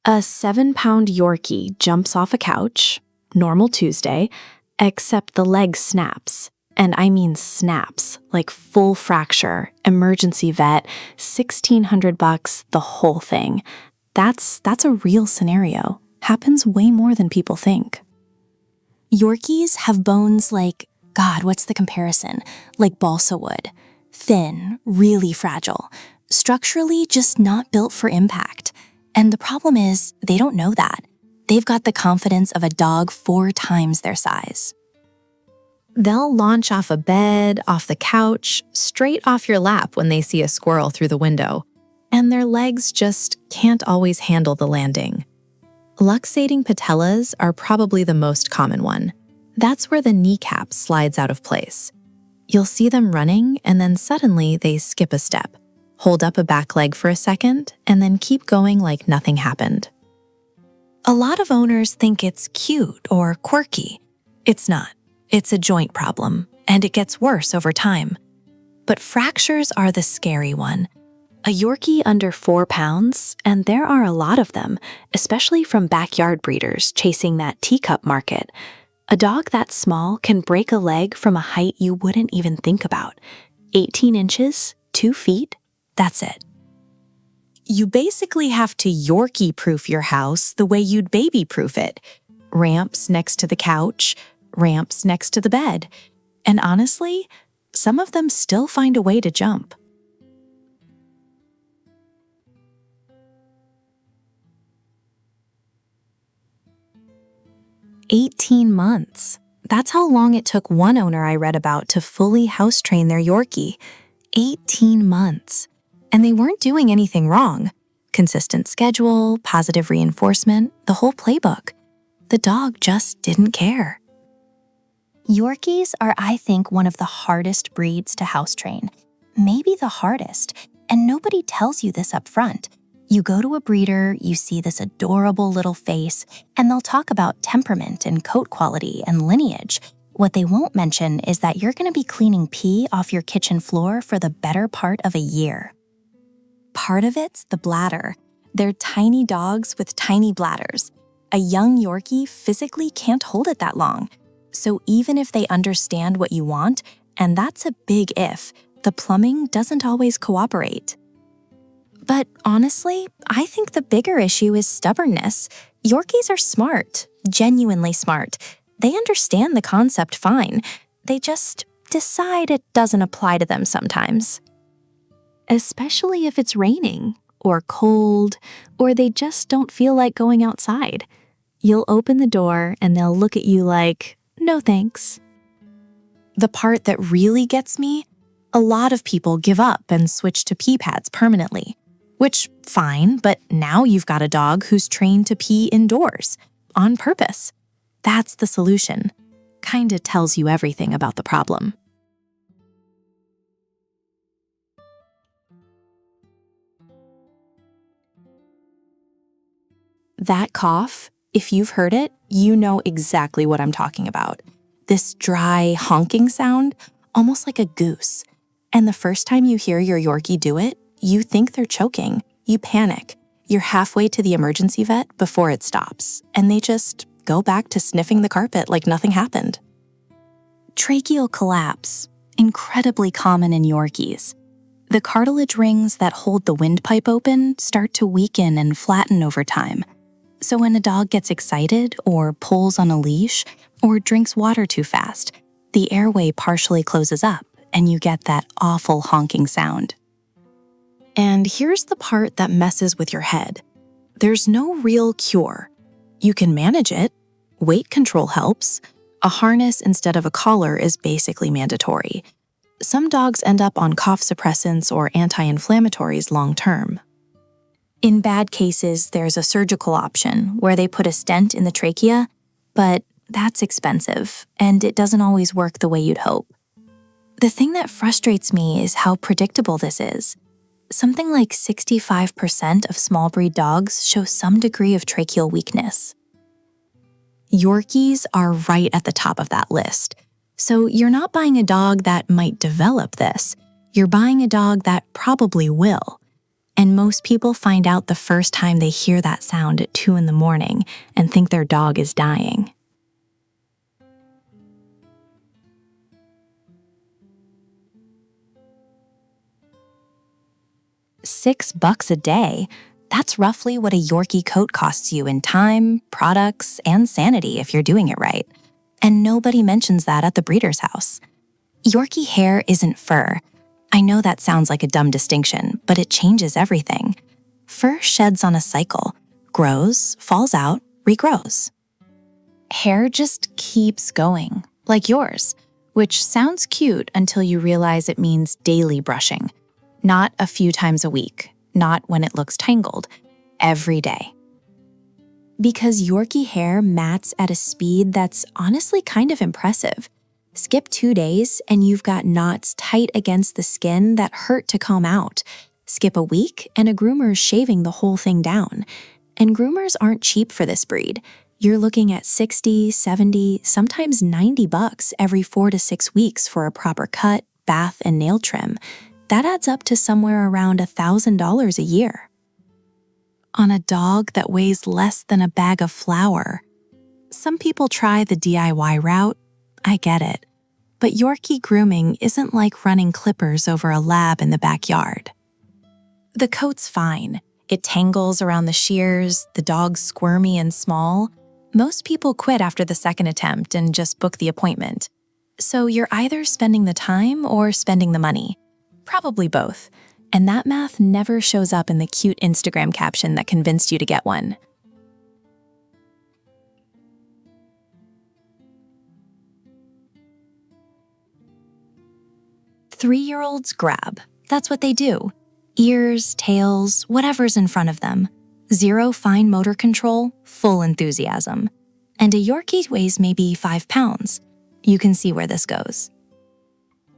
A 7-pound Yorkie jumps off a couch, normal Tuesday, except the leg snaps. And I mean snaps, like full fracture, emergency vet, $1,600, the whole thing. That's a real scenario. Happens way more than people think. Yorkies have bones like, God, what's the comparison? Like balsa wood. Thin, really fragile. Structurally just not built for impact. And the problem is, they don't know that. They've got the confidence of a dog 4 times their size. They'll launch off a bed, off the couch, straight off your lap when they see a squirrel through the window. And their legs just can't always handle the landing. Luxating patellas are probably the most common one. That's where the kneecap slides out of place. You'll see them running, and then suddenly they skip a step, hold up a back leg for a second, and then keep going like nothing happened. A lot of owners think it's cute or quirky. It's not. It's a joint problem, and it gets worse over time. But fractures are the scary one. A Yorkie under 4 pounds, and there are a lot of them, especially from backyard breeders chasing that teacup market. A dog that small can break a leg from a height you wouldn't even think about. 18 inches, 2 feet, that's it. You basically have to Yorkie-proof your house the way you'd baby-proof it. Ramps next to the couch, ramps next to the bed. And honestly, some of them still find a way to jump. "18 months. That's how long it took one owner I read about to fully house train their Yorkie. 18 months. And they weren't doing anything wrong. Consistent schedule, positive reinforcement, the whole playbook. The dog just didn't care. Yorkies are, I think, one of the hardest breeds to house train. Maybe the hardest. And nobody tells you this up front. You go to a breeder, you see this adorable little face, and they'll talk about temperament and coat quality and lineage. What they won't mention is that you're going to be cleaning pee off your kitchen floor for the better part of a year. Part of it's the bladder. They're tiny dogs with tiny bladders. A young Yorkie physically can't hold it that long. So even if they understand what you want, and that's a big if, the plumbing doesn't always cooperate. But honestly, I think the bigger issue is stubbornness. Yorkies are smart, genuinely smart. They understand the concept fine. They just decide it doesn't apply to them sometimes. Especially if it's raining, or cold, or they just don't feel like going outside. You'll open the door and they'll look at you like, no thanks. The part that really gets me, a lot of people give up and switch to pee pads permanently. Which, fine, but now you've got a dog who's trained to pee indoors, on purpose. That's the solution. Kinda tells you everything about the problem. That cough, if you've heard it, you know exactly what I'm talking about. This dry, honking sound, almost like a goose. And the first time you hear your Yorkie do it, you think they're choking. You panic. You're halfway to the emergency vet before it stops, and they just go back to sniffing the carpet like nothing happened. Tracheal collapse, incredibly common in Yorkies. The cartilage rings that hold the windpipe open start to weaken and flatten over time. So when a dog gets excited or pulls on a leash or drinks water too fast, the airway partially closes up and you get that awful honking sound. And here's the part that messes with your head. There's no real cure. You can manage it. Weight control helps. A harness instead of a collar is basically mandatory. Some dogs end up on cough suppressants or anti-inflammatories long term. In bad cases, there's a surgical option where they put a stent in the trachea, but that's expensive, and it doesn't always work the way you'd hope. The thing that frustrates me is how predictable this is. Something like 65% of small breed dogs show some degree of tracheal weakness. Yorkies are right at the top of that list. So you're not buying a dog that might develop this. You're buying a dog that probably will. And most people find out the first time they hear that sound at 2 in the morning and think their dog is dying. $6 a day. That's roughly what a Yorkie coat costs you in time, products, and sanity if you're doing it right. And nobody mentions that at the breeder's house. Yorkie hair isn't fur. I know that sounds like a dumb distinction, but it changes everything. Fur sheds on a cycle, grows, falls out, regrows. Hair just keeps going, like yours, which sounds cute until you realize it means daily brushing. Not a few times a week, not when it looks tangled, every day. Because Yorkie hair mats at a speed that's honestly kind of impressive. Skip 2 days and you've got knots tight against the skin that hurt to comb out. Skip a week and a groomer's shaving the whole thing down. And groomers aren't cheap for this breed. You're looking at $60, $70, sometimes $90 every 4 to 6 weeks for a proper cut, bath, and nail trim. That adds up to somewhere around $1,000 a year. On a dog that weighs less than a bag of flour. Some people try the DIY route. I get it. But Yorkie grooming isn't like running clippers over a lab in the backyard. The coat's fine. It tangles around the shears, the dog's squirmy and small. Most people quit after the second attempt and just book the appointment. So you're either spending the time or spending the money. Probably both. And that math never shows up in the cute Instagram caption that convinced you to get one. Three-year-olds grab. That's what they do. Ears, tails, whatever's in front of them. Zero fine motor control, full enthusiasm. And a Yorkie weighs maybe 5 pounds. You can see where this goes.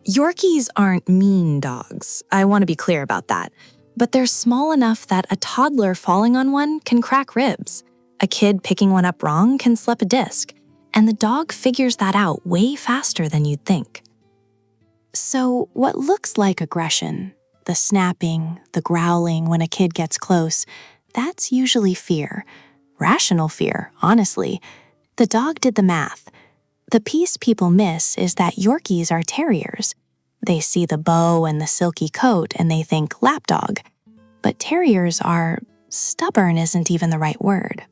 Yorkies aren't mean dogs. I want to be clear about that. But they're small enough that a toddler falling on one can crack ribs. A kid picking one up wrong can slip a disc. And the dog figures that out way faster than you'd think. So what looks like aggression, the snapping, the growling when a kid gets close, that's usually fear. Rational fear, honestly. The dog did the math. The piece people miss is that Yorkies are terriers. They see the bow and the silky coat and they think lapdog. But terriers are, stubborn isn't even the right word.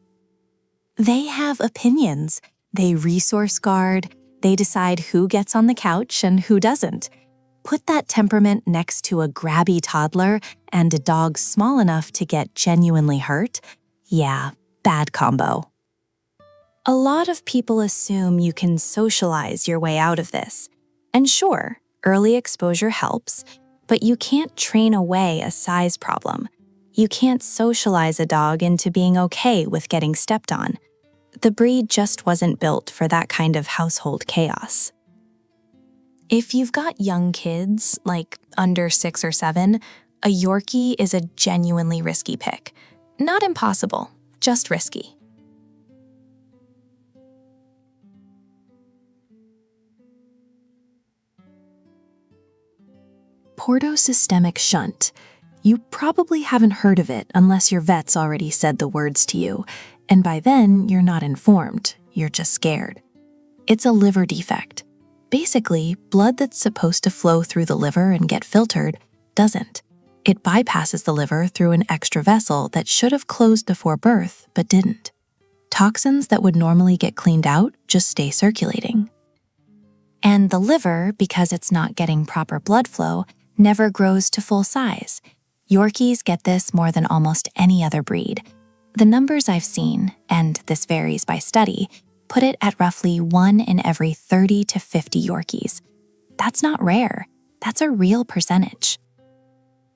They have opinions. They resource guard. They decide who gets on the couch and who doesn't. Put that temperament next to a grabby toddler and a dog small enough to get genuinely hurt. Yeah, bad combo. A lot of people assume you can socialize your way out of this. And sure, early exposure helps, but you can't train away a size problem. You can't socialize a dog into being okay with getting stepped on. The breed just wasn't built for that kind of household chaos. If you've got young kids, like under 6 or 7, a Yorkie is a genuinely risky pick. Not impossible, just risky. Portosystemic shunt. You probably haven't heard of it unless your vet's already said the words to you, and by then you're not informed, you're just scared. It's a liver defect. Basically, blood that's supposed to flow through the liver and get filtered doesn't. It bypasses the liver through an extra vessel that should have closed before birth but didn't. Toxins that would normally get cleaned out just stay circulating. And the liver, because it's not getting proper blood flow, never grows to full size. Yorkies get this more than almost any other breed. The numbers I've seen, and this varies by study, put it at roughly 1 in every 30 to 50 Yorkies. That's not rare. That's a real percentage.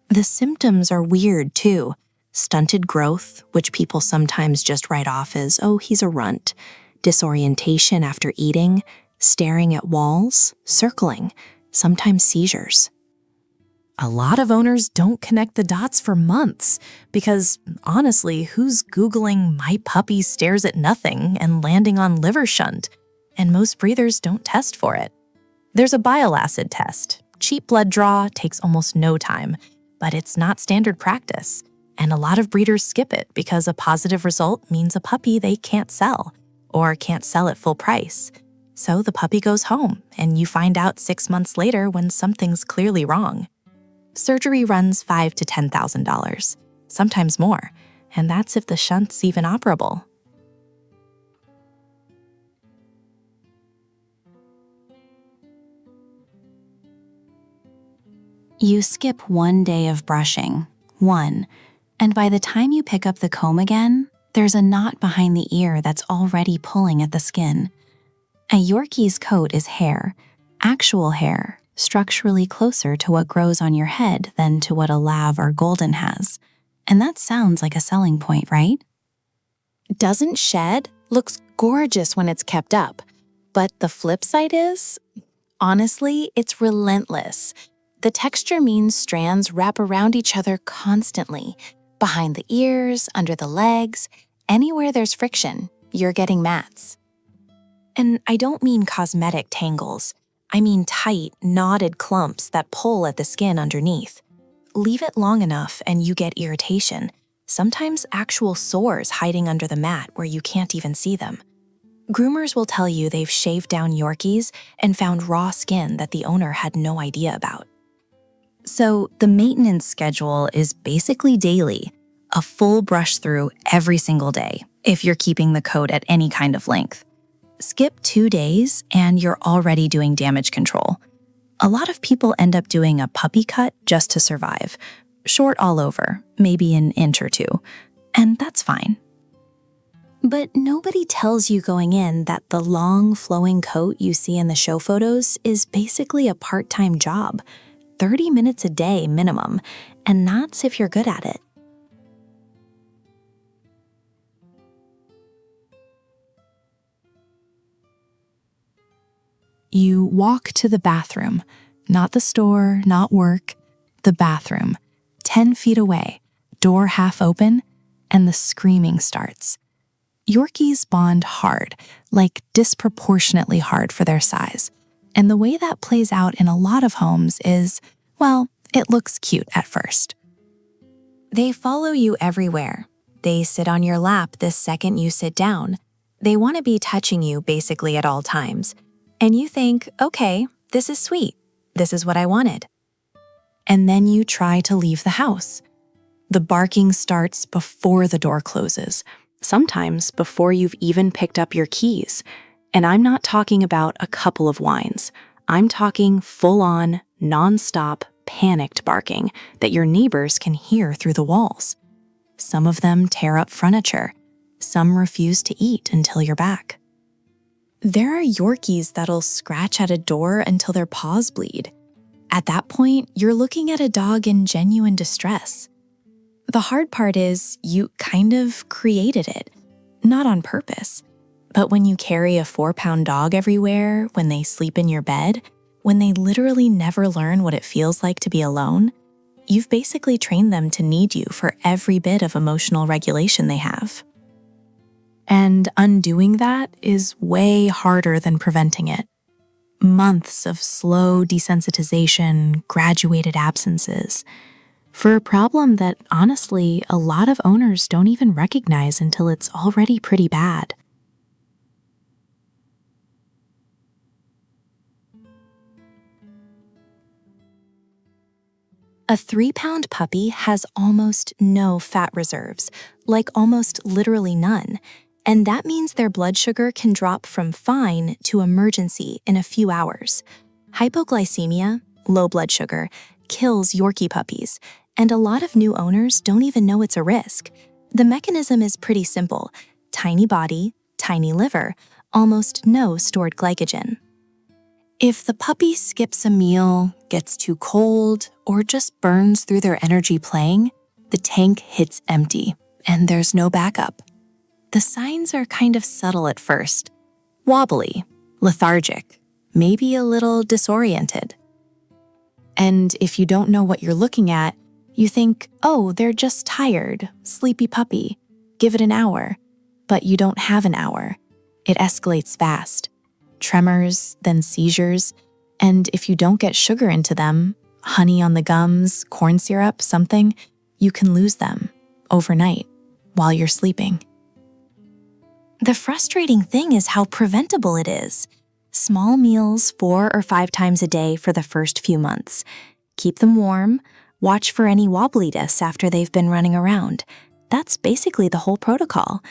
The symptoms are weird too. Stunted growth, which people sometimes just write off as, oh, he's a runt. Disorientation after eating, staring at walls, circling, sometimes seizures. A lot of owners don't connect the dots for months because, honestly, who's Googling "my puppy stares at nothing" and landing on liver shunt? And most breeders don't test for it. There's a bile acid test. Cheap blood draw takes almost no time. but it's not standard practice. And a lot of breeders skip it because a positive result means a puppy they can't sell or can't sell at full price. So the puppy goes home, and you find out 6 months later when something's clearly wrong. Surgery runs $5,000 to $10,000, sometimes more, and that's if the shunt's even operable. You skip 1 day of brushing, and by the time you pick up the comb again, there's a knot behind the ear that's already pulling at the skin. A Yorkie's coat is hair, actual hair, structurally closer to what grows on your head than to what a Lav or Golden has. And that sounds like a selling point, right? Doesn't shed, looks gorgeous when it's kept up. But the flip side is, honestly, it's relentless. The texture means strands wrap around each other constantly. Behind the ears, under the legs, anywhere there's friction, you're getting mats. And I don't mean cosmetic tangles. I mean tight, knotted clumps that pull at the skin underneath. Leave it long enough and you get irritation, sometimes actual sores hiding under the mat where you can't even see them. Groomers will tell you they've shaved down Yorkies and found raw skin that the owner had no idea about. So the maintenance schedule is basically daily, a full brush through every single day, if you're keeping the coat at any kind of length. Skip 2 days and you're already doing damage control. A lot of people end up doing a puppy cut just to survive. Short all over, maybe an inch or two, and that's fine. But nobody tells you going in that the long, flowing coat you see in the show photos is basically a part-time job, 30 minutes a day minimum, and that's if you're good at it. You walk to the bathroom, not the store, not work, the bathroom, 10 feet away, door half open, and the screaming starts. Yorkies bond hard, like disproportionately hard for their size. And the way that plays out in a lot of homes is, well, it looks cute at first. They follow you everywhere. They sit on your lap the second you sit down. They want to be touching you basically at all times. And you think, okay, this is sweet. This is what I wanted. And then you try to leave the house. The barking starts before the door closes, sometimes before you've even picked up your keys. And I'm not talking about a couple of whines. I'm talking full-on, non-stop, panicked barking that your neighbors can hear through the walls. Some of them tear up furniture. Some refuse to eat until you're back. There are Yorkies that'll scratch at a door until their paws bleed. At that point, you're looking at a dog in genuine distress. The hard part is you kind of created it, not on purpose. But when you carry a 4-pound dog everywhere, when they sleep in your bed, when they literally never learn what it feels like to be alone, you've basically trained them to need you for every bit of emotional regulation they have. And undoing that is way harder than preventing it. Months of slow desensitization, graduated absences, for a problem that honestly a lot of owners don't even recognize until it's already pretty bad. A 3-pound puppy has almost no fat reserves, like almost literally none. And that means their blood sugar can drop from fine to emergency in a few hours. Hypoglycemia, low blood sugar, kills Yorkie puppies, and a lot of new owners don't even know it's a risk. The mechanism is pretty simple: tiny body, tiny liver, almost no stored glycogen. If the puppy skips a meal, gets too cold, or just burns through their energy playing, the tank hits empty, and there's no backup. The signs are kind of subtle at first: wobbly, lethargic, maybe a little disoriented. And if you don't know what you're looking at, you think, oh, they're just tired, sleepy puppy, give it an hour. But you don't have an hour. It escalates fast. Tremors, then seizures, and if you don't get sugar into them, honey on the gums, corn syrup, something, you can lose them overnight while you're sleeping. The frustrating thing is how preventable it is. Small meals 4 or 5 times a day for the first few months. Keep them warm. Watch for any wobbliness after they've been running around. That's basically the whole protocol.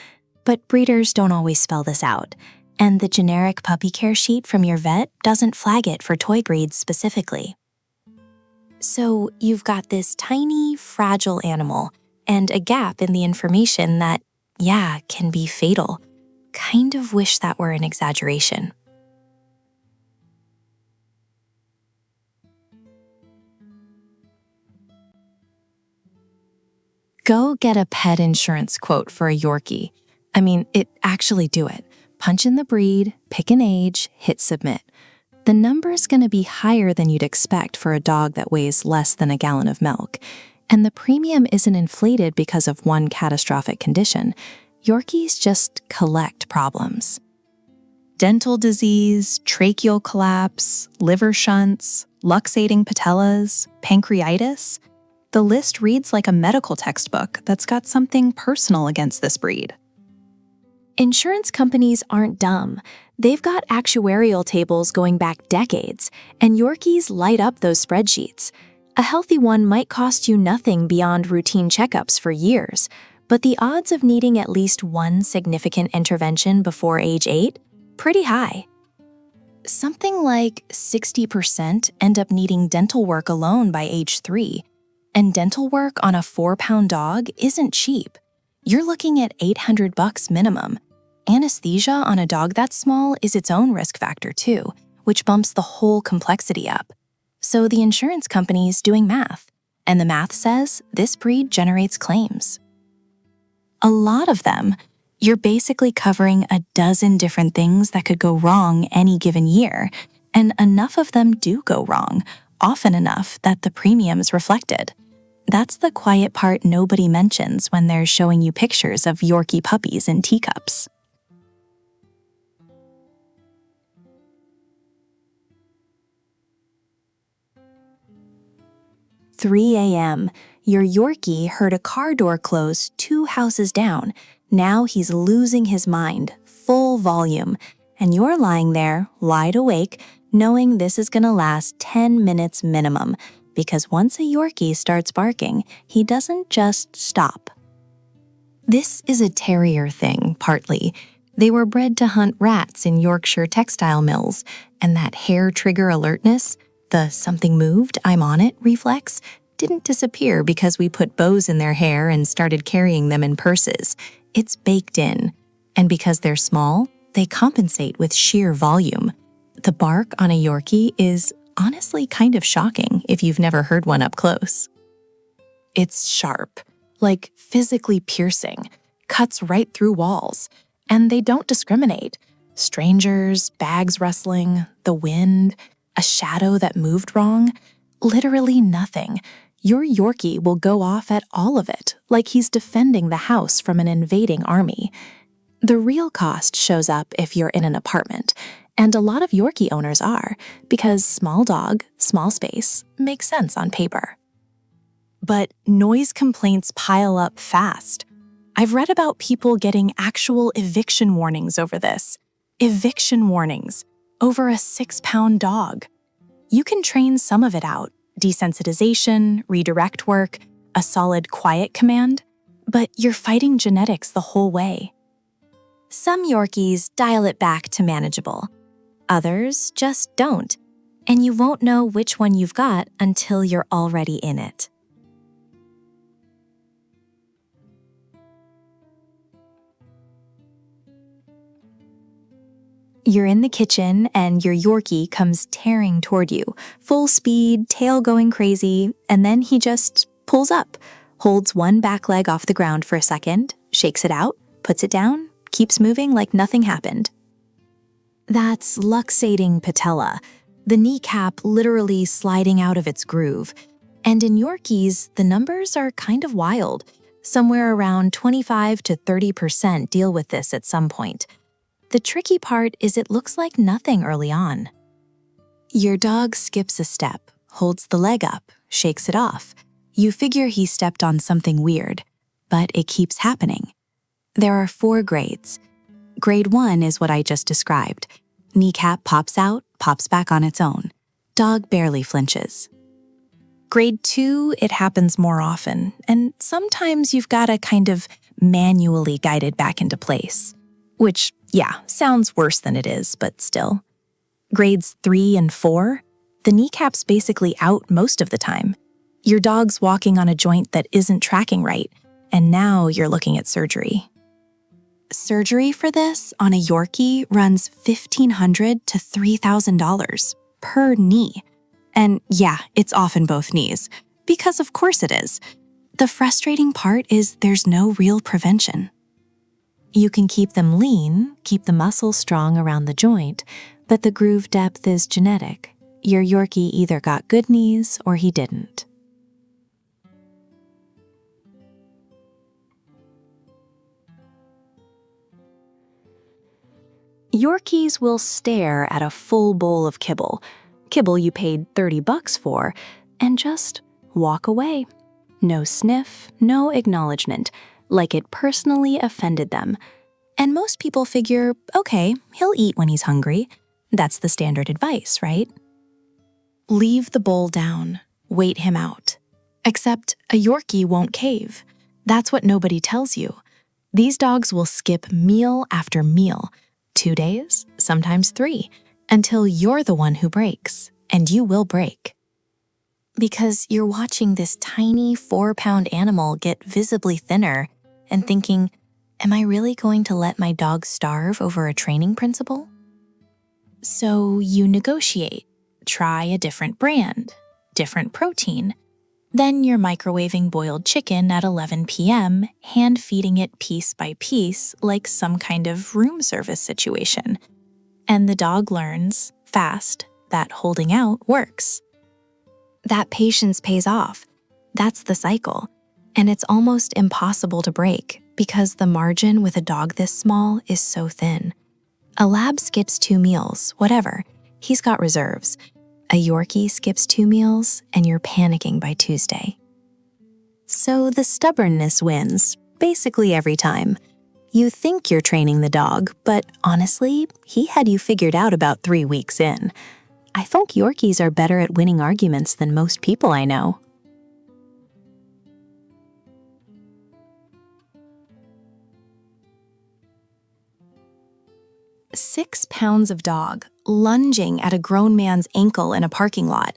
But breeders don't always spell this out. And the generic puppy care sheet from your vet doesn't flag it for toy breeds specifically. So you've got this tiny, fragile animal and a gap in the information that, yeah, can be fatal. Kind of wish that were an exaggeration. Go get a pet insurance quote for a Yorkie. Actually do it. Punch in the breed, pick an age, hit submit. The number's going to be higher than you'd expect for a dog that weighs less than a gallon of milk. And the premium isn't inflated because of one catastrophic condition. Yorkies just collect problems. Dental disease, tracheal collapse, liver shunts, luxating patellas, pancreatitis. The list reads like a medical textbook that's got something personal against this breed. Insurance companies aren't dumb. They've got actuarial tables going back decades, and Yorkies light up those spreadsheets. A healthy one might cost you nothing beyond routine checkups for years, but the odds of needing at least one significant intervention before age 8? Pretty high. Something like 60% end up needing dental work alone by age 3, and dental work on a 4-pound dog isn't cheap. You're looking at $800 minimum. Anesthesia on a dog that small is its own risk factor too, which bumps the whole complexity up. So the insurance company's doing math, and the math says this breed generates claims. A lot of them. You're basically covering a dozen different things that could go wrong any given year, and enough of them do go wrong, often enough that the premium's reflected. That's the quiet part nobody mentions when they're showing you pictures of Yorkie puppies in teacups. "3 a.m. Your Yorkie heard a car door close 2 houses down. Now he's losing his mind, full volume, and you're lying there, wide awake, knowing this is gonna last 10 minutes minimum, because once a Yorkie starts barking, he doesn't just stop." This is a terrier thing, partly. They were bred to hunt rats in Yorkshire textile mills, and that hair trigger alertness, the "something moved, I'm on it" reflex, didn't disappear because we put bows in their hair and started carrying them in purses. It's baked in. And because they're small, they compensate with sheer volume. The bark on a Yorkie is honestly kind of shocking if you've never heard one up close. It's sharp, like physically piercing, cuts right through walls, and they don't discriminate. Strangers, bags rustling, the wind, a shadow that moved wrong, literally nothing. Your Yorkie will go off at all of it, like he's defending the house from an invading army. The real cost shows up if you're in an apartment, and a lot of Yorkie owners are, because small dog, small space makes sense on paper. But noise complaints pile up fast. I've read about people getting actual eviction warnings over this. Eviction warnings over a 6-pound dog. You can train some of it out, desensitization, redirect work, a solid quiet command, but you're fighting genetics the whole way. Some Yorkies dial it back to manageable. Others just don't, and you won't know which one you've got until you're already in it. You're in the kitchen and your Yorkie comes tearing toward you, full speed, tail going crazy, and then he just pulls up, holds one back leg off the ground for a second, shakes it out, puts it down, keeps moving like nothing happened. That's luxating patella, the kneecap literally sliding out of its groove. And in Yorkies, the numbers are kind of wild. Somewhere around 25 to 30% deal with this at some point. The tricky part is it looks like nothing early on. Your dog skips a step, holds the leg up, shakes it off. You figure he stepped on something weird, but it keeps happening. There are 4 grades. Grade 1 is what I just described. Kneecap pops out, pops back on its own. Dog barely flinches. Grade 2, it happens more often, and sometimes you've got to kind of manually guide it back into place. Which, yeah, sounds worse than it is, but still. Grades 3 and 4, the kneecap's basically out most of the time. Your dog's walking on a joint that isn't tracking right, and now you're looking at surgery. Surgery for this on a Yorkie runs $1,500 to $3,000 per knee. And yeah, it's often both knees, because of course it is. The frustrating part is there's no real prevention. You can keep them lean, keep the muscle strong around the joint, but the groove depth is genetic. Your Yorkie either got good knees or he didn't. Yorkies will stare at a full bowl of kibble you paid $30 for, and just walk away. No sniff, no acknowledgement, like it personally offended them. And most people figure, okay, he'll eat when he's hungry. That's the standard advice, right? Leave the bowl down, wait him out. Except a Yorkie won't cave. That's what nobody tells you. These dogs will skip meal after meal, 2 days, sometimes 3, until you're the one who breaks, and you will break. Because you're watching this tiny 4-pound animal get visibly thinner and thinking, am I really going to let my dog starve over a training principle? So you negotiate, try a different brand, different protein. Then you're microwaving boiled chicken at 11 p.m., hand-feeding it piece by piece like some kind of room service situation. And the dog learns, fast, that holding out works. That patience pays off. That's the cycle. And it's almost impossible to break because the margin with a dog this small is so thin. A lab skips 2 meals, whatever. He's got reserves. A Yorkie skips 2 meals, and you're panicking by Tuesday. So the stubbornness wins, basically every time. You think you're training the dog, but honestly, he had you figured out about 3 weeks in. I think Yorkies are better at winning arguments than most people I know. "6 pounds of dog lunging at a grown man's ankle in a parking lot.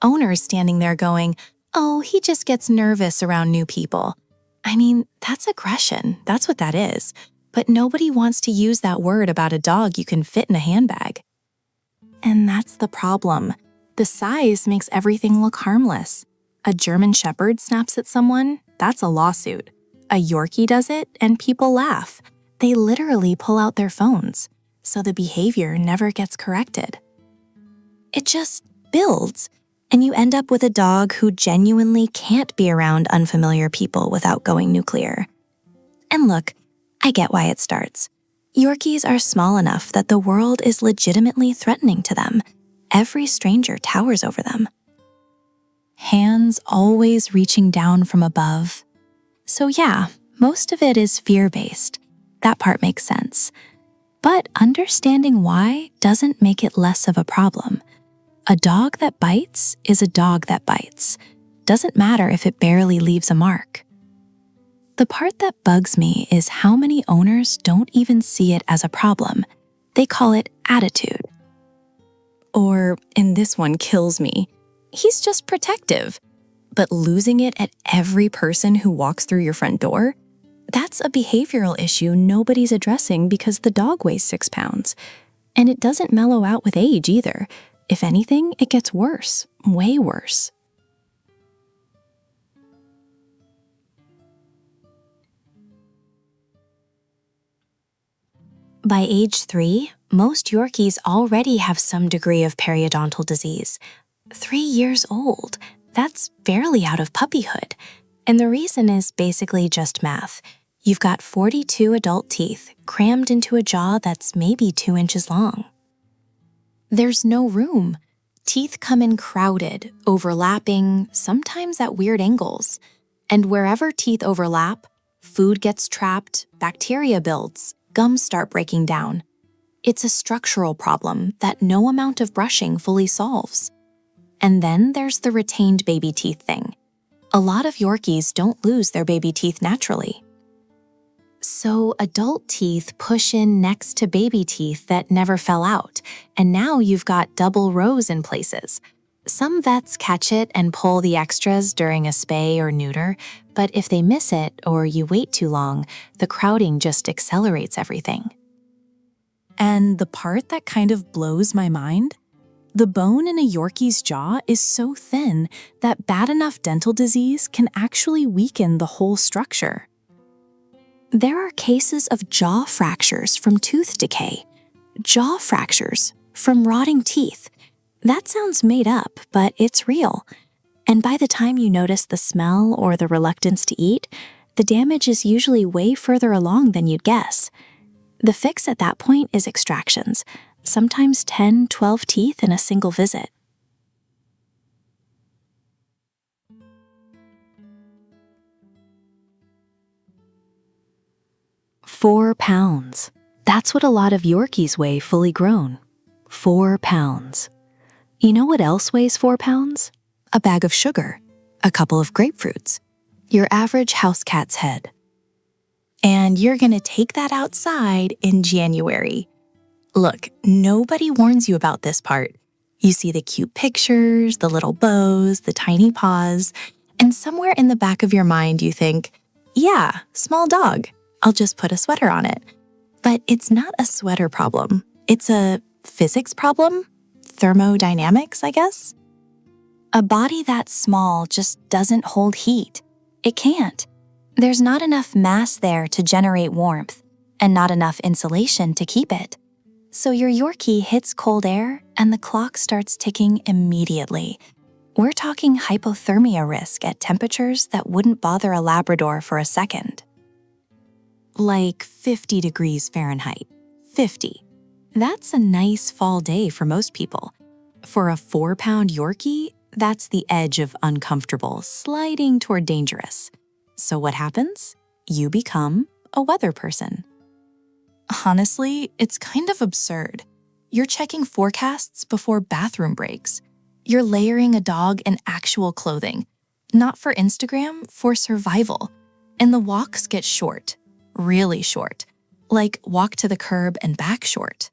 Owners standing there going, oh, he just gets nervous around new people. I mean, that's aggression. That's what that is. But nobody wants to use that word about a dog you can fit in a handbag. And that's the problem. The size makes everything look harmless. A German Shepherd snaps at someone, that's a lawsuit. A Yorkie does it, and people laugh. They literally pull out their phones, so the behavior never gets corrected. It just builds, and you end up with a dog who genuinely can't be around unfamiliar people without going nuclear. And look, I get why it starts. Yorkies are small enough that the world is legitimately threatening to them. Every stranger towers over them. Hands always reaching down from above. So yeah, most of it is fear-based. That part makes sense. But understanding why doesn't make it less of a problem. A dog that bites is a dog that bites. Doesn't matter if it barely leaves a mark. The part that bugs me is how many owners don't even see it as a problem. They call it attitude. Or, and this one kills me, he's just protective. But losing it at every person who walks through your front door? That's a behavioral issue nobody's addressing because the dog weighs 6 pounds. And it doesn't mellow out with age either. If anything, it gets worse, way worse. By age 3, most Yorkies already have some degree of periodontal disease. 3 years old, that's barely out of puppyhood. And the reason is basically just math. You've got 42 adult teeth crammed into a jaw that's maybe 2 inches long. There's no room. Teeth come in crowded, overlapping, sometimes at weird angles. And wherever teeth overlap, food gets trapped, bacteria builds, gums start breaking down. It's a structural problem that no amount of brushing fully solves. And then there's the retained baby teeth thing. A lot of Yorkies don't lose their baby teeth naturally. So adult teeth push in next to baby teeth that never fell out, and now you've got double rows in places. Some vets catch it and pull the extras during a spay or neuter, but if they miss it or you wait too long, the crowding just accelerates everything. And the part that kind of blows my mind? The bone in a Yorkie's jaw is so thin that bad enough dental disease can actually weaken the whole structure. There are cases of jaw fractures from tooth decay, jaw fractures from rotting teeth. That sounds made up, but it's real. And by the time you notice the smell or the reluctance to eat, the damage is usually way further along than you'd guess. The fix at that point is extractions, sometimes 10, 12 teeth in a single visit. £4 pounds. That's what a lot of Yorkies weigh fully grown. 4 pounds. You know what else weighs 4 pounds? A bag of sugar, a couple of grapefruits, your average house cat's head. And you're gonna take that outside in January. Look, nobody warns you about this part. You see the cute pictures, the little bows, the tiny paws, and somewhere in the back of your mind you think, yeah, small dog, I'll just put a sweater on it. But it's not a sweater problem. It's a physics problem? Thermodynamics, I guess? A body that small just doesn't hold heat. It can't. There's not enough mass there to generate warmth, and not enough insulation to keep it. So your Yorkie hits cold air and the clock starts ticking immediately. We're talking hypothermia risk at temperatures that wouldn't bother a Labrador for a second. Like 50 degrees Fahrenheit. 50. That's a nice fall day for most people. For a 4-pound Yorkie, that's the edge of uncomfortable, sliding toward dangerous. So what happens? You become a weather person. Honestly, it's kind of absurd. You're checking forecasts before bathroom breaks. You're layering a dog in actual clothing. Not for Instagram, for survival. And the walks get short. Really short. Like walk to the curb and back short.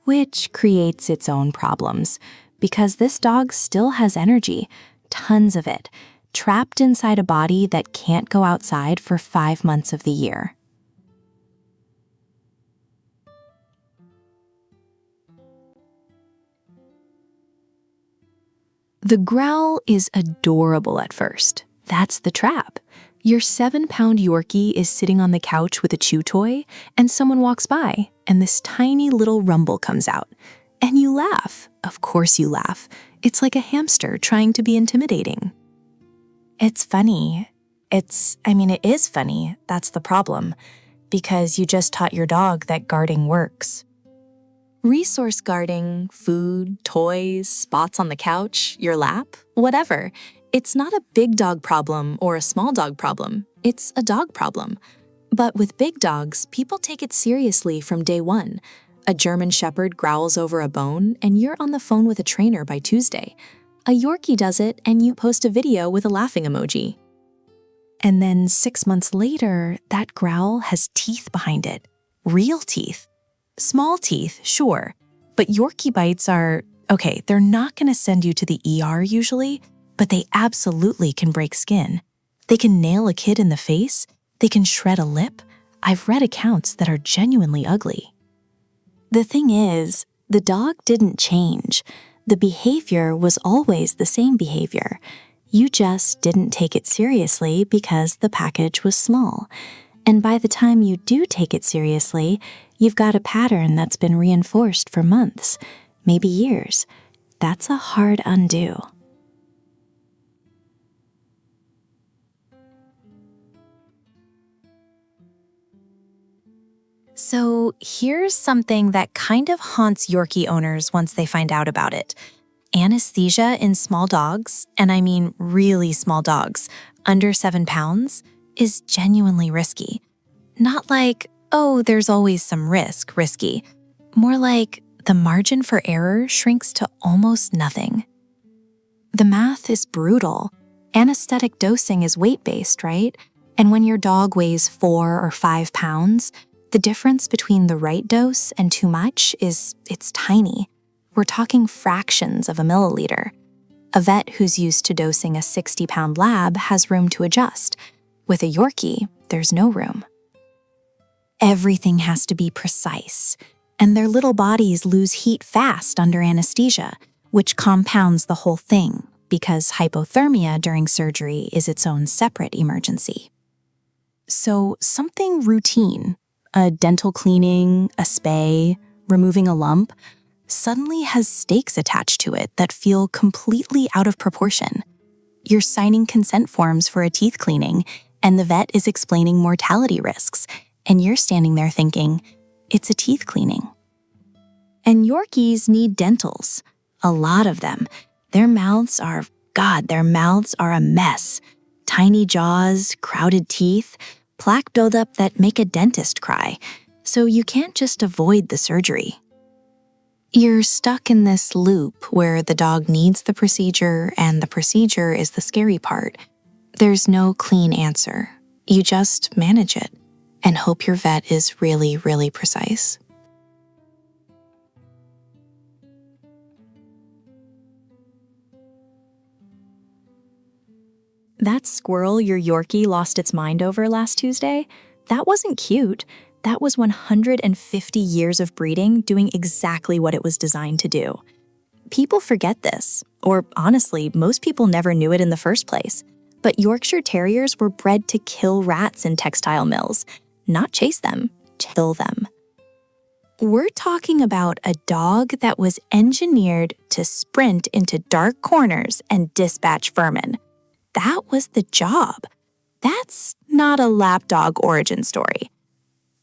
Which creates its own problems, because this dog still has energy, tons of it, trapped inside a body that can't go outside for 5 months of the year. The growl is adorable at first. That's the trap. Your 7-pound Yorkie is sitting on the couch with a chew toy, and someone walks by, and this tiny little rumble comes out. And you laugh. Of course you laugh. It's like a hamster trying to be intimidating. It's funny. It is funny. That's the problem. Because you just taught your dog that guarding works. Resource guarding, food, toys, spots on the couch, your lap, whatever. It's not a big dog problem or a small dog problem. It's a dog problem. But with big dogs, people take it seriously from day one. A German Shepherd growls over a bone, and you're on the phone with a trainer by Tuesday. A Yorkie does it, and you post a video with a laughing emoji. And then 6 months later, that growl has teeth behind it. Real teeth. Small teeth, sure. But Yorkie bites are, okay, they're not going to send you to the ER usually, but they absolutely can break skin. They can nail a kid in the face. They can shred a lip. I've read accounts that are genuinely ugly. The thing is, the dog didn't change. The behavior was always the same behavior. You just didn't take it seriously because the package was small. And by the time you do take it seriously, you've got a pattern that's been reinforced for months, maybe years. That's a hard undo. So here's something that kind of haunts Yorkie owners once they find out about it. anesthesia in small dogs, and I mean really small dogs, under 7 pounds, is genuinely risky. Not like, oh, there's always some risky. More like the margin for error shrinks to almost nothing. The math is brutal. Anesthetic dosing is weight-based, right? And when your dog weighs 4 or 5 pounds, the difference between the right dose and too much it's tiny. We're talking fractions of a milliliter. A vet who's used to dosing a 60-pound lab has room to adjust. With a Yorkie, there's no room. Everything has to be precise, and their little bodies lose heat fast under anesthesia, which compounds the whole thing because hypothermia during surgery is its own separate emergency. So something routine, a dental cleaning, a spay, removing a lump, suddenly has stakes attached to it that feel completely out of proportion. You're signing consent forms for a teeth cleaning, and the vet is explaining mortality risks, and you're standing there thinking, it's a teeth cleaning. And Yorkies need dentals, a lot of them. Their mouths are a mess. Tiny jaws, crowded teeth, plaque buildup that make a dentist cry, so you can't just avoid the surgery. You're stuck in this loop where the dog needs the procedure and the procedure is the scary part. There's no clean answer. You just manage it and hope your vet is really, really precise. That squirrel your Yorkie lost its mind over last Tuesday, that wasn't cute. That was 150 years of breeding doing exactly what it was designed to do. People forget this, or honestly, most people never knew it in the first place. But Yorkshire Terriers were bred to kill rats in textile mills, not chase them, kill them. We're talking about a dog that was engineered to sprint into dark corners and dispatch vermin. That was the job. That's not a lapdog origin story.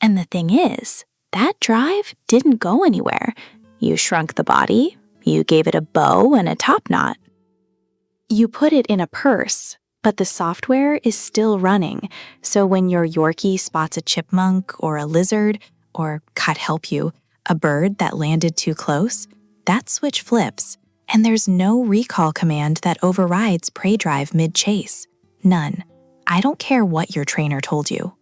And the thing is, that drive didn't go anywhere. You shrunk the body, you gave it a bow and a top knot. You put it in a purse, but the software is still running, so when your Yorkie spots a chipmunk or a lizard, or, God help you, a bird that landed too close, that switch flips, and there's no recall command that overrides prey drive mid-chase. None. I don't care what your trainer told you.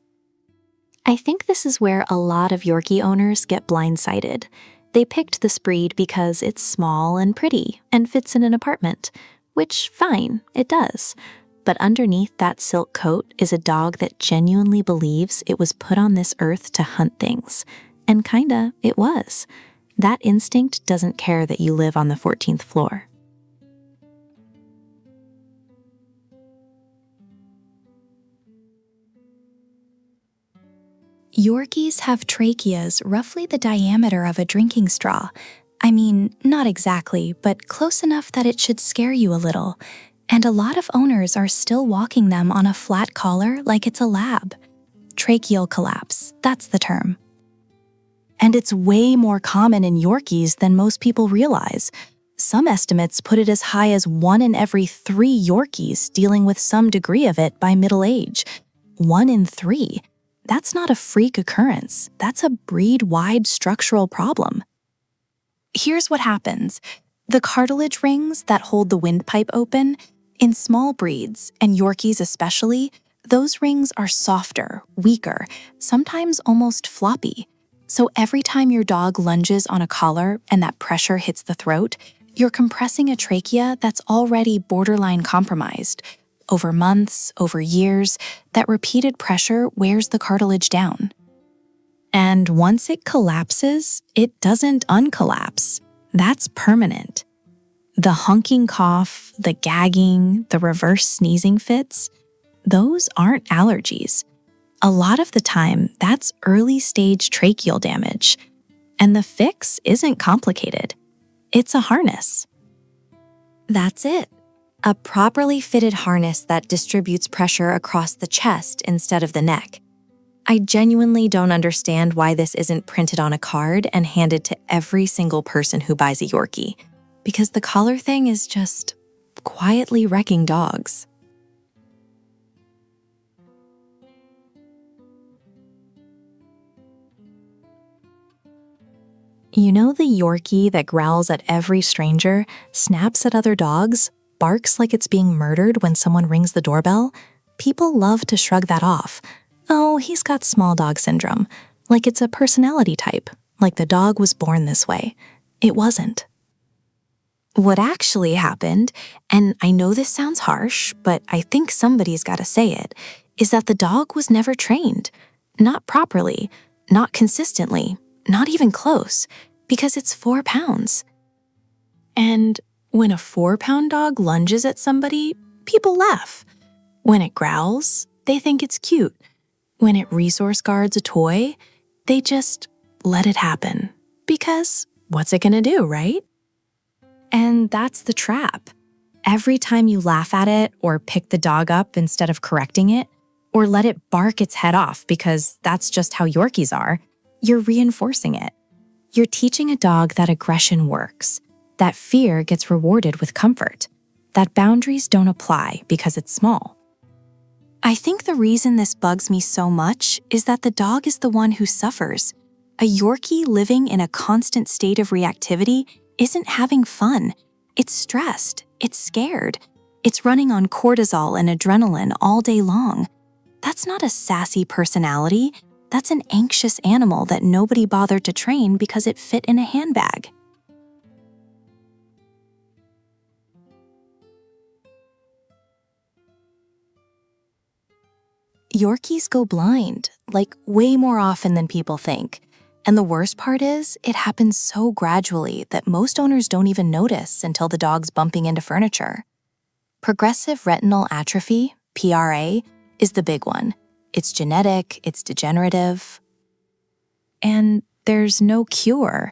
I think this is where a lot of Yorkie owners get blindsided. They picked this breed because it's small and pretty and fits in an apartment, which, fine, it does. But underneath that silk coat is a dog that genuinely believes it was put on this earth to hunt things. And kinda, it was. That instinct doesn't care that you live on the 14th floor. Yorkies have tracheas roughly the diameter of a drinking straw. I mean, not exactly, but close enough that it should scare you a little. And a lot of owners are still walking them on a flat collar like it's a lab. Tracheal collapse, that's the term. And it's way more common in Yorkies than most people realize. Some estimates put it as high as 1 in every 3 Yorkies dealing with some degree of it by middle age. 1 in 3. That's not a freak occurrence. That's a breed-wide structural problem. Here's what happens. The cartilage rings that hold the windpipe open, in small breeds, and Yorkies especially, those rings are softer, weaker, sometimes almost floppy. So every time your dog lunges on a collar and that pressure hits the throat, you're compressing a trachea that's already borderline compromised. Over months, over years, that repeated pressure wears the cartilage down. And once it collapses, it doesn't uncollapse. That's permanent. The honking cough, the gagging, the reverse sneezing fits, those aren't allergies. A lot of the time, that's early-stage tracheal damage. And the fix isn't complicated. It's a harness. That's it. A properly fitted harness that distributes pressure across the chest instead of the neck. I genuinely don't understand why this isn't printed on a card and handed to every single person who buys a Yorkie. because the collar thing is just quietly wrecking dogs. You know the Yorkie that growls at every stranger, snaps at other dogs, barks like it's being murdered when someone rings the doorbell? People love to shrug that off. Oh, he's got small dog syndrome. Like it's a personality type. Like the dog was born this way. It wasn't. What actually happened, and I know this sounds harsh, but I think somebody's got to say it, is that the dog was never trained. Not properly, not consistently, not even close, because it's 4 pounds. And when a 4-pound dog lunges at somebody, people laugh. When it growls, they think it's cute. When it resource guards a toy, they just let it happen. Because what's it gonna do, right? And that's the trap. Every time you laugh at it or pick the dog up instead of correcting it, or let it bark its head off because that's just how Yorkies are, you're reinforcing it. You're teaching a dog that aggression works, that fear gets rewarded with comfort, that boundaries don't apply because it's small. I think the reason this bugs me so much is that the dog is the one who suffers. A Yorkie living in a constant state of reactivity isn't having fun. It's stressed. It's scared. It's running on cortisol and adrenaline all day long. That's not a sassy personality. That's an anxious animal that nobody bothered to train because it fit in a handbag. Yorkies go blind, like way more often than people think. And the worst part is, it happens so gradually that most owners don't even notice until the dog's bumping into furniture. Progressive retinal atrophy, PRA, is the big one. It's genetic, it's degenerative, and there's no cure.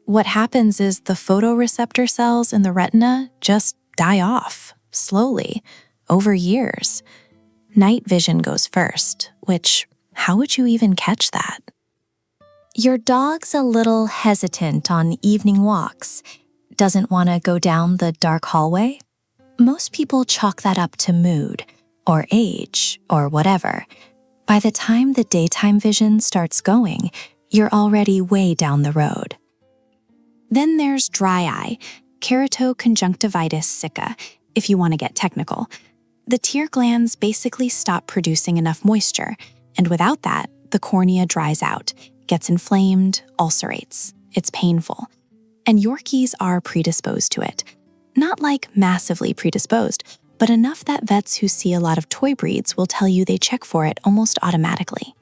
What happens is the photoreceptor cells in the retina just die off, slowly, over years. Night vision goes first, which, how would you even catch that? Your dog's a little hesitant on evening walks. Doesn't want to go down the dark hallway? Most people chalk that up to mood, or age, or whatever. By the time the daytime vision starts going, you're already way down the road. Then there's dry eye, keratoconjunctivitis sicca, if you want to get technical. The tear glands basically stop producing enough moisture, and without that, the cornea dries out, gets inflamed, ulcerates. It's painful. And Yorkies are predisposed to it. Not like massively predisposed, but enough that vets who see a lot of toy breeds will tell you they check for it almost automatically.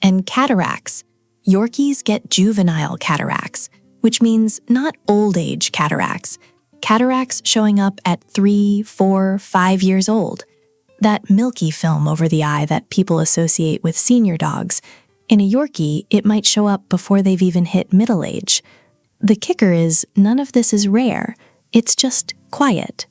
And cataracts. Yorkies get juvenile cataracts, which means not old age cataracts. Cataracts showing up at 3, 4, 5 years old. That milky film over the eye that people associate with senior dogs. In a Yorkie, it might show up before they've even hit middle age. The kicker is, none of this is rare. It's just quiet.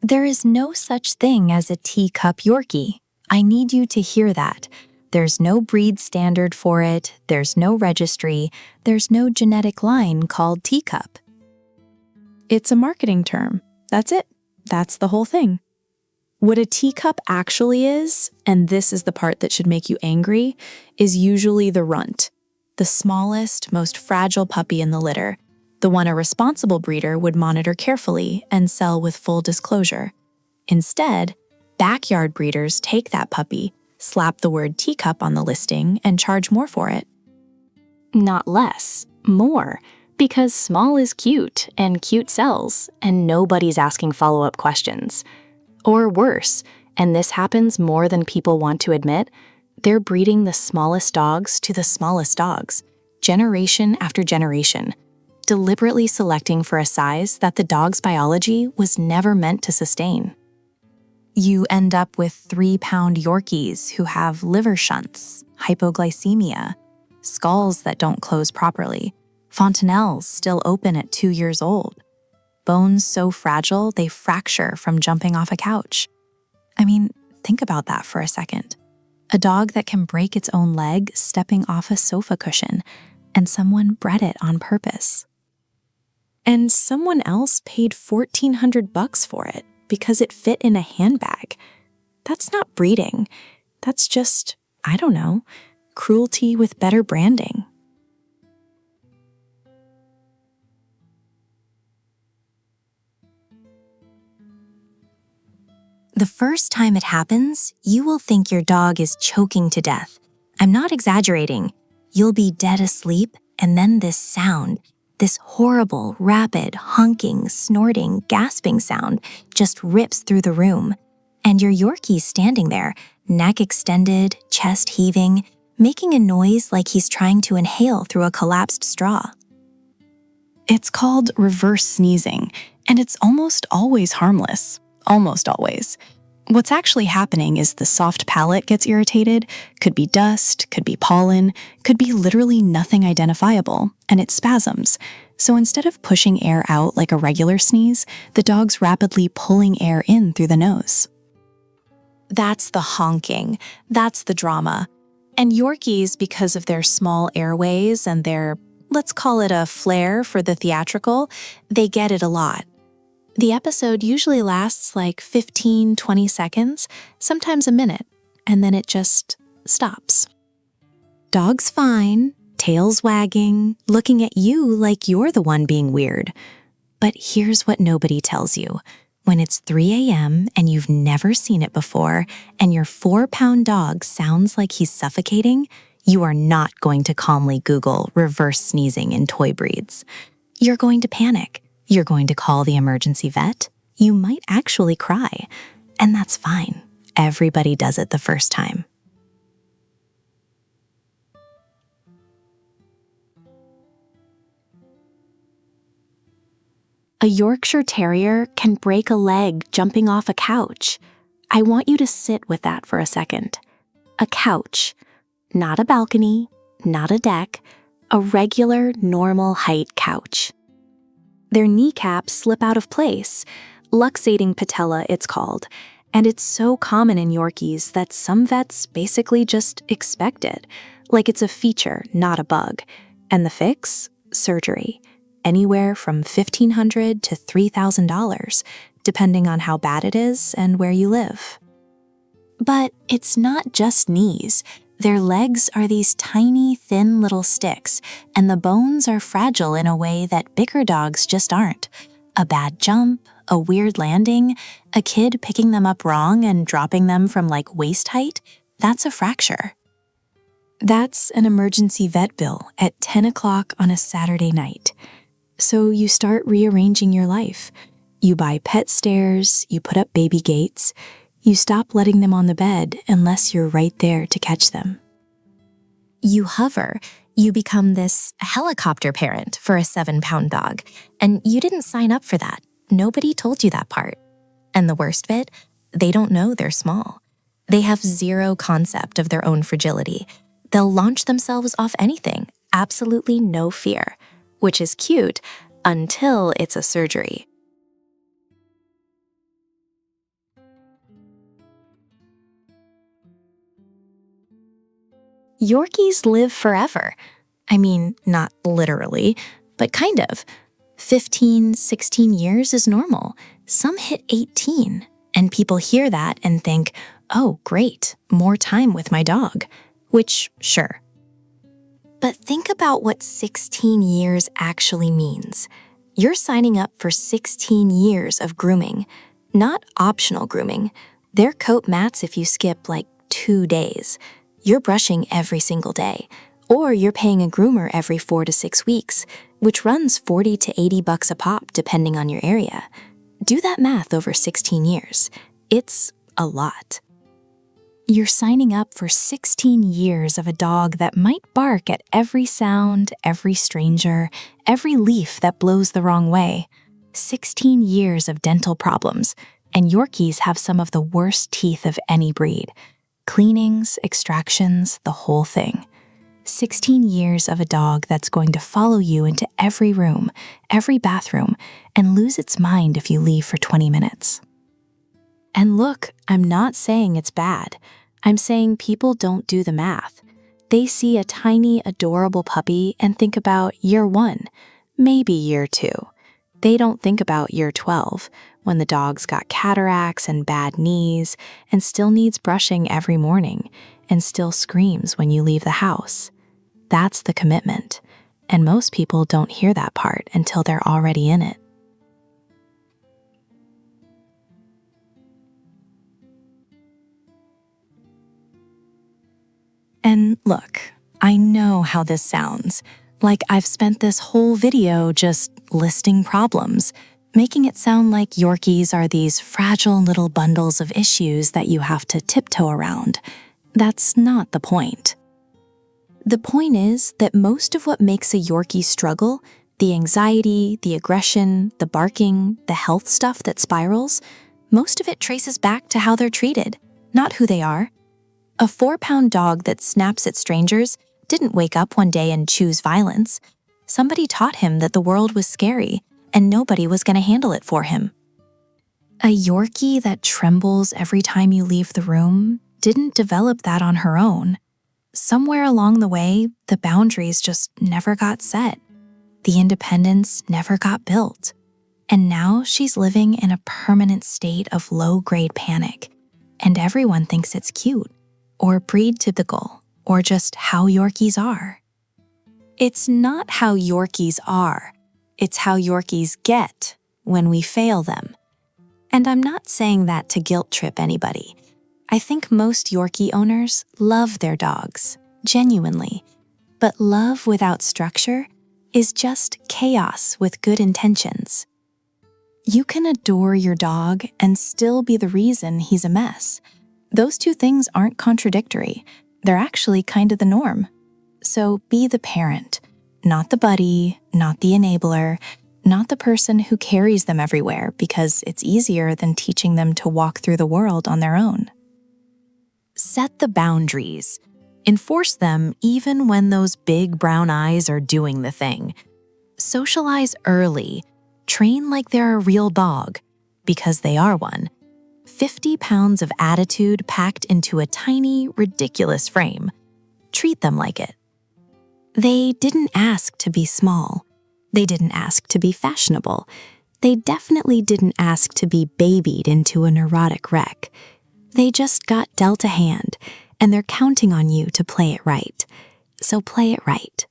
There is no such thing as a teacup Yorkie. I need you to hear that. There's no breed standard for it, there's no registry, there's no genetic line called teacup. It's a marketing term. That's it. That's the whole thing. What a teacup actually is, and this is the part that should make you angry, is usually the runt. The smallest, most fragile puppy in the litter. The one a responsible breeder would monitor carefully and sell with full disclosure. Instead, backyard breeders take that puppy, slap the word teacup on the listing, and charge more for it. Not less, more. Because small is cute, and cute sells, and nobody's asking follow-up questions. Or worse, and this happens more than people want to admit, they're breeding the smallest dogs to the smallest dogs, generation after generation, deliberately selecting for a size that the dog's biology was never meant to sustain. You end up with 3-pound Yorkies who have liver shunts, hypoglycemia, skulls that don't close properly, fontanelles still open at 2 years old, bones so fragile they fracture from jumping off a couch. I mean, think about that for a second. A dog that can break its own leg stepping off a sofa cushion, and someone bred it on purpose. And someone else paid $1,400 for it because it fit in a handbag. That's not breeding. That's just, I don't know, cruelty with better branding. The first time it happens, you will think your dog is choking to death. I'm not exaggerating. You'll be dead asleep, and then this sound, this horrible, rapid, honking, snorting, gasping sound just rips through the room. And your Yorkie's standing there, neck extended, chest heaving, making a noise like he's trying to inhale through a collapsed straw. It's called reverse sneezing, and it's almost always harmless. Almost always. What's actually happening is the soft palate gets irritated, could be dust, could be pollen, could be literally nothing identifiable, and it spasms. So instead of pushing air out like a regular sneeze, the dog's rapidly pulling air in through the nose. That's the honking. That's the drama. And Yorkies, because of their small airways and their, let's call it a flair for the theatrical, they get it a lot. The episode usually lasts like 15-20 seconds, sometimes a minute, and then it just stops. Dog's fine, tail's wagging, looking at you like you're the one being weird. But here's what nobody tells you. When it's 3 a.m. and you've never seen it before, and your 4-pound dog sounds like he's suffocating, you are not going to calmly Google reverse sneezing in toy breeds. You're going to panic. You're going to call the emergency vet. You might actually cry. And that's fine. Everybody does it the first time. A Yorkshire Terrier can break a leg jumping off a couch. I want you to sit with that for a second. A couch, not a balcony, not a deck, a regular, normal height couch. Their kneecaps slip out of place, luxating patella it's called, and it's so common in Yorkies that some vets basically just expect it, like it's a feature, not a bug. And the fix? Surgery. Anywhere from $1,500 to $3,000, depending on how bad it is and where you live. But it's not just knees. Their legs are these tiny, thin little sticks, and the bones are fragile in a way that bigger dogs just aren't. A bad jump, a weird landing, a kid picking them up wrong and dropping them from like waist height, that's a fracture. That's an emergency vet bill at 10 o'clock on a Saturday night. So you start rearranging your life. You buy pet stairs, you put up baby gates, you stop letting them on the bed unless you're right there to catch them. You hover. You become this helicopter parent for a 7-pound dog, and you didn't sign up for that. Nobody told you that part. And the worst bit, they don't know they're small. They have zero concept of their own fragility. They'll launch themselves off anything, absolutely no fear, which is cute until it's a surgery. Yorkies live forever. I mean, not literally, but kind of. 15, 16 years is normal. Some hit 18, and people hear that and think, oh, great, more time with my dog. Which, sure. But think about what 16 years actually means. You're signing up for 16 years of grooming, not optional grooming. They're coat mats if you skip like 2 days. You're brushing every single day, or you're paying a groomer every 4 to 6 weeks, which runs $40 to $80 a pop depending on your area. Do that math over 16 years. It's a lot. You're signing up for 16 years of a dog that might bark at every sound, every stranger, every leaf that blows the wrong way. 16 years of dental problems, and Yorkies have some of the worst teeth of any breed. Cleanings, extractions, the whole thing. 16 years of a dog that's going to follow you into every room, every bathroom, and lose its mind if you leave for 20 minutes. And look, I'm not saying it's bad. I'm saying people don't do the math. They see a tiny, adorable puppy and think about year 1, maybe year 2. They don't think about year 12, when the dog's got cataracts and bad knees and still needs brushing every morning and still screams when you leave the house. That's the commitment, and most people don't hear that part until they're already in it. And look, I know how this sounds. Like I've spent this whole video just listing problems, making it sound like Yorkies are these fragile little bundles of issues that you have to tiptoe around. That's not the point. The point is that most of what makes a Yorkie struggle, the anxiety, the aggression, the barking, the health stuff that spirals, most of it traces back to how they're treated, not who they are. A 4-pound dog that snaps at strangers didn't wake up one day and choose violence. Somebody taught him that the world was scary and nobody was going to handle it for him. A Yorkie that trembles every time you leave the room didn't develop that on her own. Somewhere along the way, the boundaries just never got set. The independence never got built. And now she's living in a permanent state of low-grade panic, and everyone thinks it's cute, or breed typical, or just how Yorkies are. It's not how Yorkies are, it's how Yorkies get when we fail them. And I'm not saying that to guilt trip anybody. I think most Yorkie owners love their dogs, genuinely. But love without structure is just chaos with good intentions. You can adore your dog and still be the reason he's a mess. Those two things aren't contradictory. They're actually kind of the norm. So be the parent, not the buddy, not the enabler, not the person who carries them everywhere because it's easier than teaching them to walk through the world on their own. Set the boundaries. Enforce them even when those big brown eyes are doing the thing. Socialize early. Train like they're a real dog, because they are one. 50 pounds of attitude packed into a tiny, ridiculous frame. Treat them like it. They didn't ask to be small. They didn't ask to be fashionable. They definitely didn't ask to be babied into a neurotic wreck. They just got dealt a hand, and they're counting on you to play it right. So play it right.